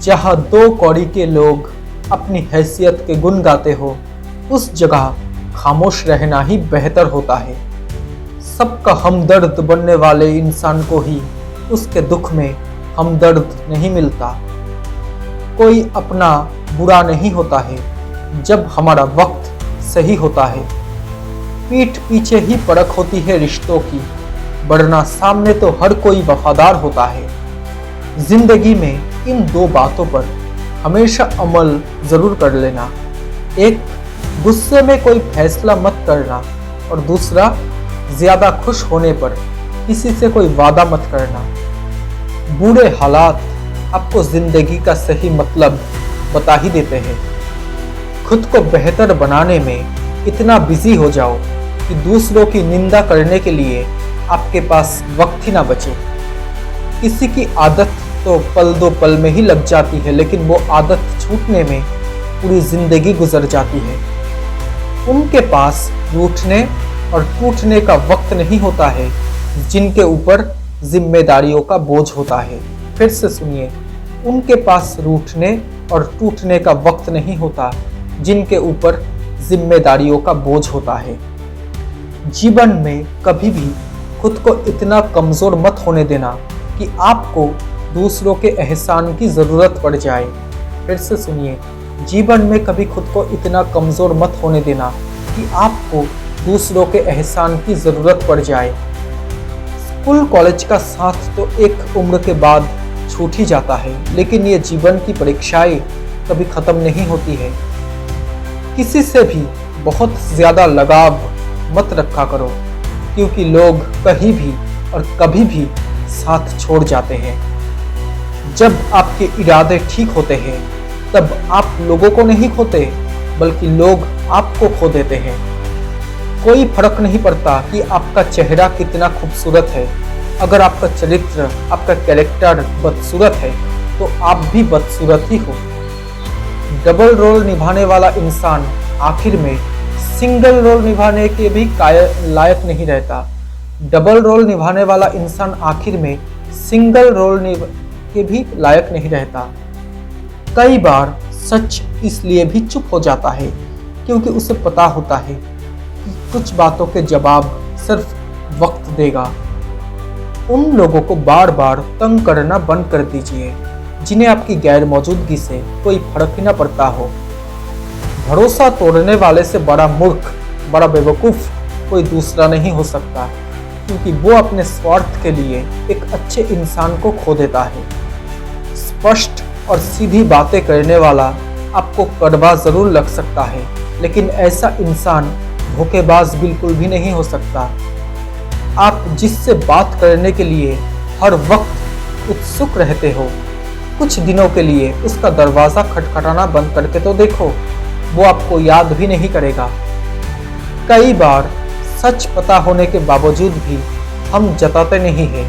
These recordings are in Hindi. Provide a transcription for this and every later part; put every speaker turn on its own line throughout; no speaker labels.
जहाँ दो कौड़ी के लोग अपनी हैसियत के गुण गाते हो, उस जगह खामोश रहना ही बेहतर होता है। सबका हमदर्द बनने वाले इंसान को ही उसके दुख में हमदर्द नहीं मिलता। कोई अपना बुरा नहीं होता है जब हमारा वक्त सही होता है। पीठ पीछे ही परख होती है रिश्तों की, वरना सामने तो हर कोई वफादार होता है। जिंदगी में इन दो बातों पर हमेशा अमल जरूर कर लेना। एक, गुस्से में कोई फैसला मत करना, और दूसरा, ज्यादा खुश होने पर किसी से कोई वादा मत करना। बुरे हालात आपको जिंदगी का सही मतलब बता ही देते हैं। खुद को बेहतर बनाने में इतना बिजी हो जाओ कि दूसरों की निंदा करने के लिए आपके पास वक्त ही ना बचे। किसी की आदत तो पल दो पल में ही लग जाती है, लेकिन वो आदत छूटने में पूरी जिंदगी गुजर जाती है। उनके पास रूठने और टूटने का वक्त नहीं होता है जिनके ऊपर जिम्मेदारियों का बोझ होता है। फिर से सुनिए, उनके पास रूठने और टूटने का वक्त नहीं होता जिनके ऊपर जिम्मेदारियों का बोझ होता है। जीवन में कभी भी खुद को इतना कमजोर मत होने देना कि आपको दूसरों के एहसान की जरूरत पड़ जाए। फिर से सुनिए, जीवन में कभी खुद को इतना कमजोर मत होने देना कि आपको दूसरों के एहसान की जरूरत पड़ जाए। स्कूल कॉलेज का साथ तो एक उम्र के बाद छूट ही जाता है, लेकिन ये जीवन की परीक्षाएं कभी खत्म नहीं होती है। किसी से भी बहुत ज्यादा लगाव मत रखा करो, क्योंकि लोग कहीं भी और कभी भी साथ छोड़ जाते हैं। जब आपके इरादे ठीक होते हैं तब आप लोगों को नहीं खोते, बल्कि लोग आपको खो देते हैं। कोई फर्क नहीं पड़ता कि आपका चेहरा कितना खूबसूरत है, अगर आपका चरित्र, आपका कैरेक्टर बदसूरत है तो आप भी बदसूरत ही हो। डबल रोल निभाने वाला इंसान आखिर में सिंगल रोल निभाने के भी लायक नहीं रहता। डबल रोल निभाने वाला इंसान आखिर में सिंगल रोल के भी लायक नहीं रहता। कई बार सच इसलिए भी चुप हो जाता है क्योंकि उसे पता होता है कि कुछ बातों के जवाब सिर्फ वक्त देगा। उन लोगों को बार बार तंग करना बंद कर दीजिए जिन्हें आपकी गैर मौजूदगी से कोई फर्क ही ना पड़ता हो। भरोसा तोड़ने वाले से बड़ा मूर्ख, बड़ा बेवकूफ कोई दूसरा नहीं हो सकता, क्योंकि वो अपने स्वार्थ के लिए एक अच्छे इंसान को खो देता है। स्पष्ट और सीधी बातें करने वाला आपको कड़वा जरूर लग सकता है, लेकिन ऐसा इंसान धोखेबाज बिल्कुल भी नहीं हो सकता। आप जिससे बात करने के लिए हर वक्त उत्सुक रहते हो, कुछ दिनों के लिए उसका दरवाजा खटखटाना बंद करके तो देखो, वो आपको याद भी नहीं करेगा। कई बार सच पता होने के बावजूद भी हम जताते नहीं हैं,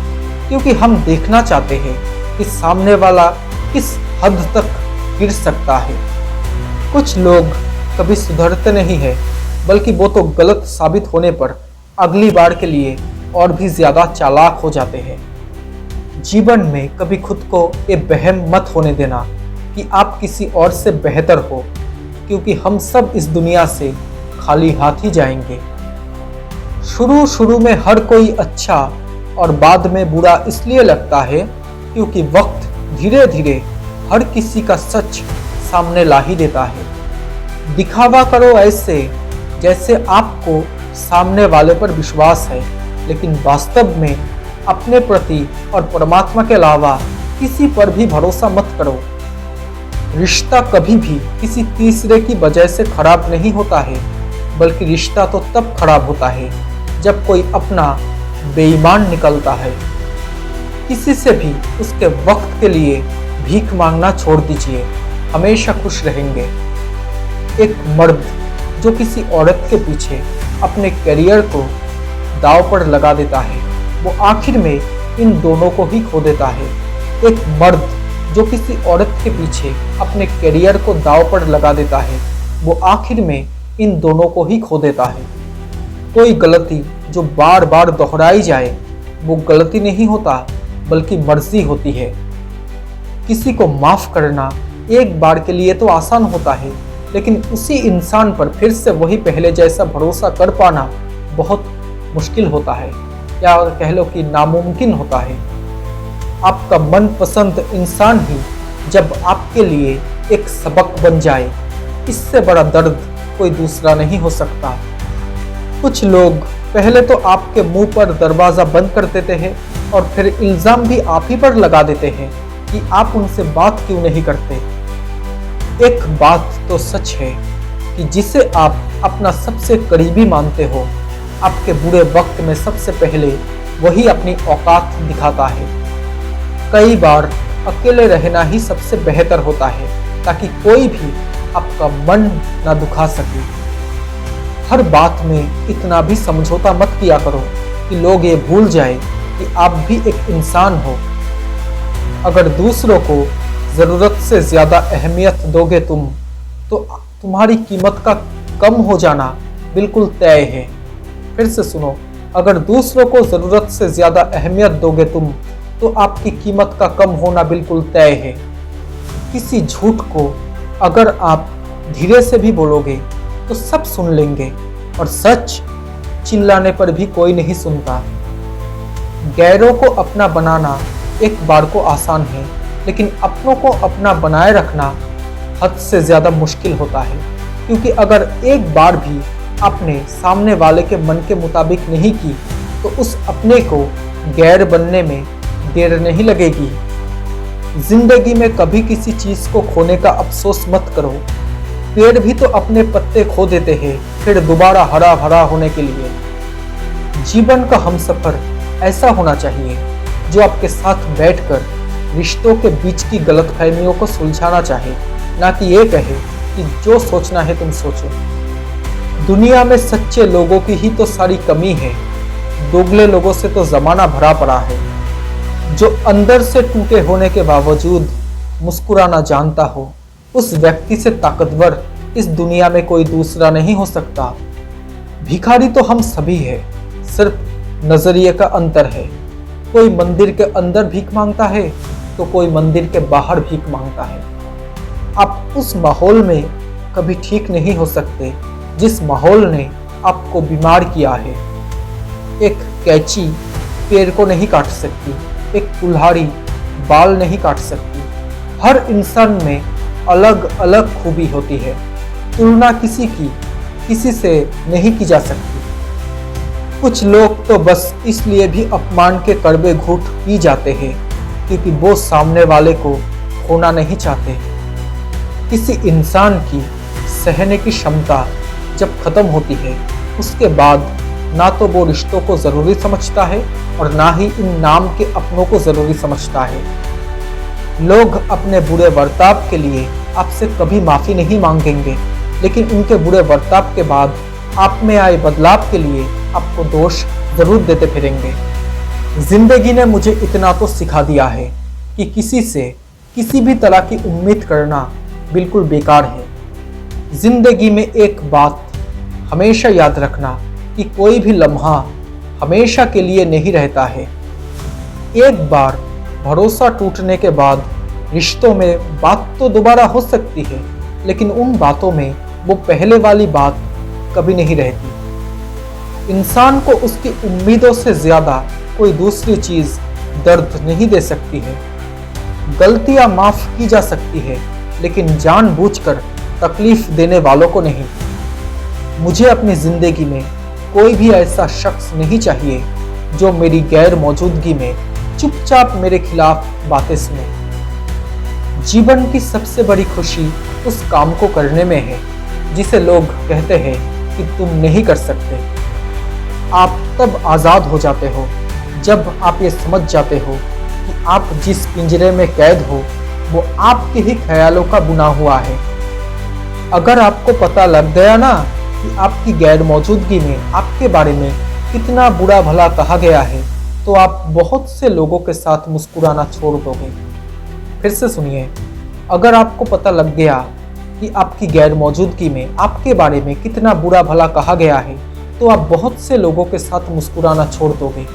क्योंकि हम देखना चाहते हैं कि सामने वाला किस हद तक गिर सकता है। कुछ लोग कभी सुधरते नहीं हैं, बल्कि वो तो गलत साबित होने पर अगली बार के लिए और भी ज्यादा चालाक हो जाते हैं। जीवन में कभी खुद को ये वहम मत होने देना कि आप किसी और से बेहतर हो, क्योंकि हम सब इस दुनिया से खाली हाथ ही जाएंगे। शुरू में हर कोई अच्छा और बाद में बुरा इसलिए लगता है क्योंकि वक्त धीरे धीरे हर किसी का सच सामने ला ही देता है। दिखावा करो ऐसे जैसे आपको सामने वाले पर विश्वास है, लेकिन वास्तव में अपने प्रति और परमात्मा के अलावा किसी पर भी भरोसा मत करो। रिश्ता कभी भी किसी तीसरे की वजह से खराब नहीं होता है, बल्कि रिश्ता तो तब खराब होता है जब कोई अपना बेईमान निकलता है। किसी से भी उसके वक्त के लिए भीख मांगना छोड़ दीजिए, हमेशा खुश रहेंगे। एक मर्द जो किसी औरत के पीछे अपने करियर को दांव पर लगा देता है, वो आखिर में इन दोनों को ही खो देता है। एक मर्द जो किसी औरत के पीछे अपने करियर को दांव पर लगा देता है, वो आखिर में इन दोनों को ही खो देता है। कोई गलती जो बार बार दोहराई जाए वो गलती नहीं होता, बल्कि मर्जी होती है। किसी को माफ करना एक बार के लिए तो आसान होता है, लेकिन उसी इंसान पर फिर से वही पहले जैसा भरोसा कर पाना बहुत मुश्किल होता है, या कह लो कि नामुमकिन होता है। आपका मनपसंद इंसान ही जब आपके लिए एक सबक बन जाए, इससे बड़ा दर्द कोई दूसरा नहीं हो सकता। कुछ लोग पहले तो आपके मुंह पर दरवाजा बंद कर देते हैं और फिर इल्जाम भी आप ही पर लगा देते हैं कि आप उनसे बात क्यों नहीं करते। एक बात तो सच है कि जिसे आप अपना सबसे करीबी मानते हो, आपके बुरे वक्त में सबसे पहले वही अपनी औकात दिखाता है। कई बार अकेले रहना ही सबसे बेहतर होता है, ताकि कोई भी आपका मन ना दुखा सके। हर बात में इतना भी समझौता मत किया करो कि लोग ये भूल जाए कि आप भी एक इंसान हो। अगर दूसरों को ज़रूरत से ज़्यादा अहमियत दोगे तुम, तो तुम्हारी कीमत का कम हो जाना बिल्कुल तय है। फिर से सुनो, अगर दूसरों को ज़रूरत से ज़्यादा अहमियत दोगे तुम, तो आपकी कीमत का कम होना बिल्कुल तय है। किसी झूठ को अगर आप धीरे से भी बोलोगे तो सब सुन लेंगे, और सच चिल्लाने पर भी कोई नहीं सुनता। गैरों को अपना बनाना एक बार को आसान है, लेकिन अपनों को अपना बनाए रखना हद से ज़्यादा मुश्किल होता है, क्योंकि अगर एक बार भी आपने सामने वाले के मन के मुताबिक नहीं की, तो उस अपने को गैर बनने में देर नहीं लगेगी। जिंदगी में कभी किसी चीज़ को खोने का अफसोस मत करो। पेड़ भी तो अपने पत्ते खो देते हैं फिर दोबारा हरा भरा होने के लिए। जीवन का हमसफर ऐसा होना चाहिए जो आपके साथ बैठकर रिश्तों के बीच की गलतफहमियों को सुलझाना चाहे, ना कि ये कहे कि जो सोचना है तुम सोचो। दुनिया में सच्चे लोगों की ही तो सारी कमी है, दोगले लोगों से तो जमाना भरा पड़ा है। जो अंदर से टूटे होने के बावजूद मुस्कुराना जानता हो, उस व्यक्ति से ताकतवर इस दुनिया में कोई दूसरा नहीं हो सकता। भिखारी तो हम सभी हैं, सिर्फ नजरिए का अंतर है। कोई मंदिर के अंदर भीख मांगता है तो कोई मंदिर के बाहर भीख मांगता है। आप उस माहौल में कभी ठीक नहीं हो सकते जिस माहौल ने आपको बीमार किया है। एक कैंची पेड़ को नहीं काट सकती, एक कुल्हाड़ी बाल नहीं काट सकती। हर इंसान में अलग अलग खूबी होती है, तुलना किसी से नहीं की जा सकती। कुछ लोग तो बस इसलिए भी अपमान के कड़वे घूंट पी जाते हैं क्योंकि वो सामने वाले को खोना नहीं चाहते। किसी इंसान की सहने की क्षमता जब खत्म होती है, उसके बाद ना तो वो रिश्तों को ज़रूरी समझता है और ना ही इन नाम के अपनों को ज़रूरी समझता है। लोग अपने बुरे बर्ताव के लिए आपसे कभी माफ़ी नहीं मांगेंगे, लेकिन उनके बुरे बर्ताव के बाद आप में आए बदलाव के लिए आपको दोष ज़रूर देते फिरेंगे। जिंदगी ने मुझे इतना तो सिखा दिया है कि किसी से किसी भी तरह की उम्मीद करना बिल्कुल बेकार है। जिंदगी में एक बात हमेशा याद रखना कि कोई भी लम्हा हमेशा के लिए नहीं रहता है। एक बार भरोसा टूटने के बाद रिश्तों में बात तो दोबारा हो सकती है, लेकिन उन बातों में वो पहले वाली बात कभी नहीं रहती। इंसान को उसकी उम्मीदों से ज़्यादा कोई दूसरी चीज़ दर्द नहीं दे सकती है। गलतियां माफ़ की जा सकती है, लेकिन जानबूझकर तकलीफ देने वालों को नहीं। मुझे अपनी ज़िंदगी में कोई भी ऐसा शख्स नहीं चाहिए जो मेरी गैर मौजूदगी में चुपचाप मेरे खिलाफ बातें सुने। जीवन की सबसे बड़ी खुशी उस काम को करने में है जिसे लोग कहते हैं कि तुम नहीं कर सकते। आप तब आज़ाद हो जाते हो जब आप ये समझ जाते हो कि आप जिस पिंजरे में कैद हो वो आपके ही ख्यालों का बुना हुआ है। अगर आपको पता लग गया ना कि आपकी गैर मौजूदगी में आपके बारे में कितना बुरा भला कहा गया है, तो आप बहुत से लोगों के साथ मुस्कुराना छोड़ दोगे। फिर से सुनिए, अगर आपको पता लग गया कि आपकी गैर मौजूदगी में आपके बारे में कितना बुरा भला कहा गया है, तो आप बहुत से लोगों के साथ मुस्कुराना छोड़ दोगे।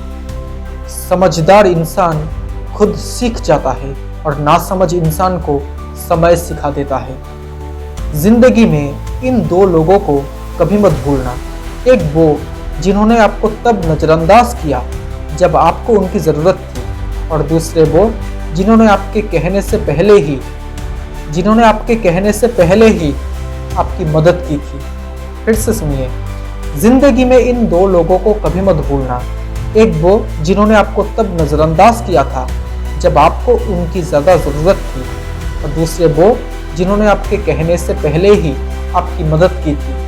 समझदार इंसान खुद सीख जाता है और नासमझ इंसान को समय सिखा देता है। जिंदगी में इन दो लोगों को कभी मत भूलना, एक वो जिन्होंने आपको तब नज़रअंदाज किया जब आपको उनकी ज़रूरत थी, और दूसरे वो जिन्होंने आपके कहने से पहले ही आपकी मदद की थी। फिर से सुनिए, जिंदगी में इन दो लोगों को कभी मत भूलना, एक वो जिन्होंने आपको तब नज़रअंदाज किया था जब आपको उनकी ज़्यादा ज़रूरत थी, और दूसरे वो जिन्होंने आपके कहने से पहले ही आपकी मदद की थी।